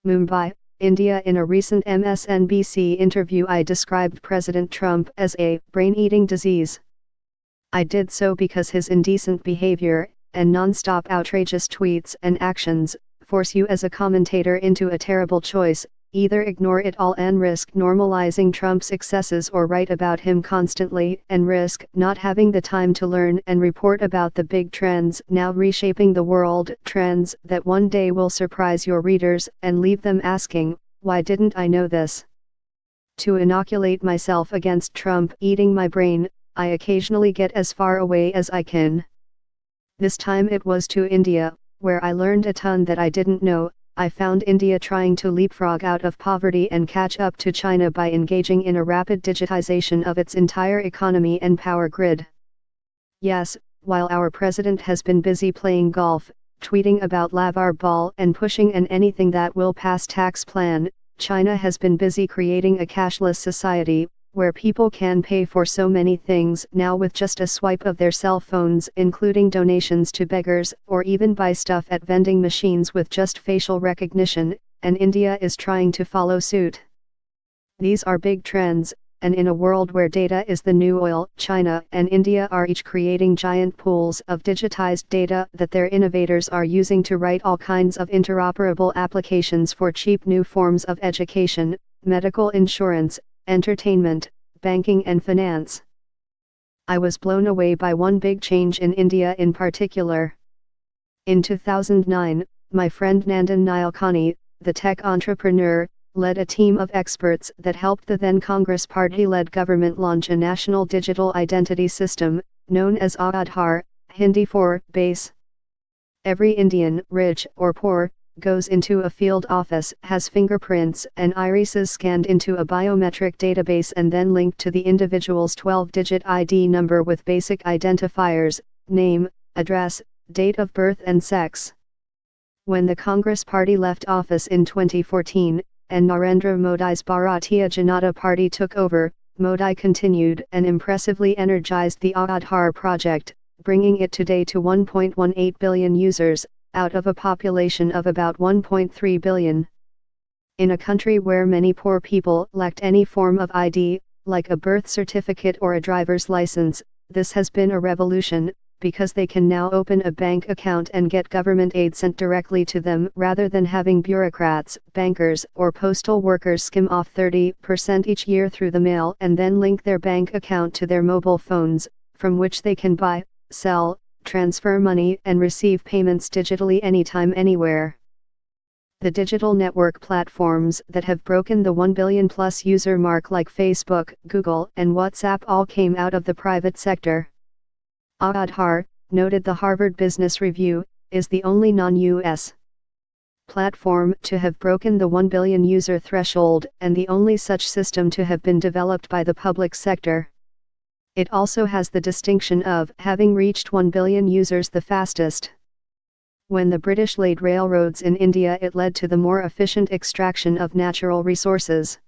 Mumbai, India. In a recent MSNBC interview, I described President Trump as a brain-eating disease. I did so because his indecent behavior, and non-stop outrageous tweets and actions, force you as a commentator into a terrible choice: either ignore it all and risk normalizing Trump's excesses, or write about him constantly and risk not having the time to learn and report about the big trends now reshaping the world, trends that one day will surprise your readers and leave them asking, why didn't I know this? To inoculate myself against Trump eating my brain, I occasionally get as far away as I can. This time it was to India, where I learned a ton that I didn't know. I found India trying to leapfrog out of poverty and catch up to China by engaging in a rapid digitization of its entire economy and power grid. Yes, while our president has been busy playing golf, tweeting about Lavar Ball and pushing an anything that will pass tax plan, China has been busy creating a cashless society, where people can pay for so many things now with just a swipe of their cell phones, including donations to beggars, or even buy stuff at vending machines with just facial recognition, and India is trying to follow suit. These are big trends, and in a world where data is the new oil, China and India are each creating giant pools of digitized data that their innovators are using to write all kinds of interoperable applications for cheap new forms of education, medical insurance, entertainment, banking and finance. I was blown away by one big change in India in particular. In 2009, my friend Nandan Nilekani, the tech entrepreneur, led a team of experts that helped the then Congress party-led government launch a national digital identity system, known as Aadhaar, Hindi for base. Every Indian, rich or poor, goes into a field office, has fingerprints and irises scanned into a biometric database and then linked to the individual's 12-digit ID number with basic identifiers, name, address, date of birth and sex. When the Congress party left office in 2014, and Narendra Modi's Bharatiya Janata Party took over, Modi continued and impressively energized the Aadhaar project, bringing it today to 1.18 billion users, out of a population of about 1.3 billion. In a country where many poor people lacked any form of ID, like a birth certificate or a driver's license, this has been a revolution, because they can now open a bank account and get government aid sent directly to them rather than having bureaucrats, bankers, or postal workers skim off 30% each year through the mail and then link their bank account to their mobile phones, from which they can buy, sell, transfer money and receive payments digitally anytime, anywhere. The digital network platforms that have broken the 1 billion plus user mark, like Facebook, Google, and WhatsApp, all came out of the private sector. Aadhaar, noted the Harvard Business Review, is the only non-US platform to have broken the 1 billion user threshold, and the only such system to have been developed by the public sector. It also has the distinction of having reached 1 billion users the fastest. When the British laid railroads in India, it led to the more efficient extraction of natural resources.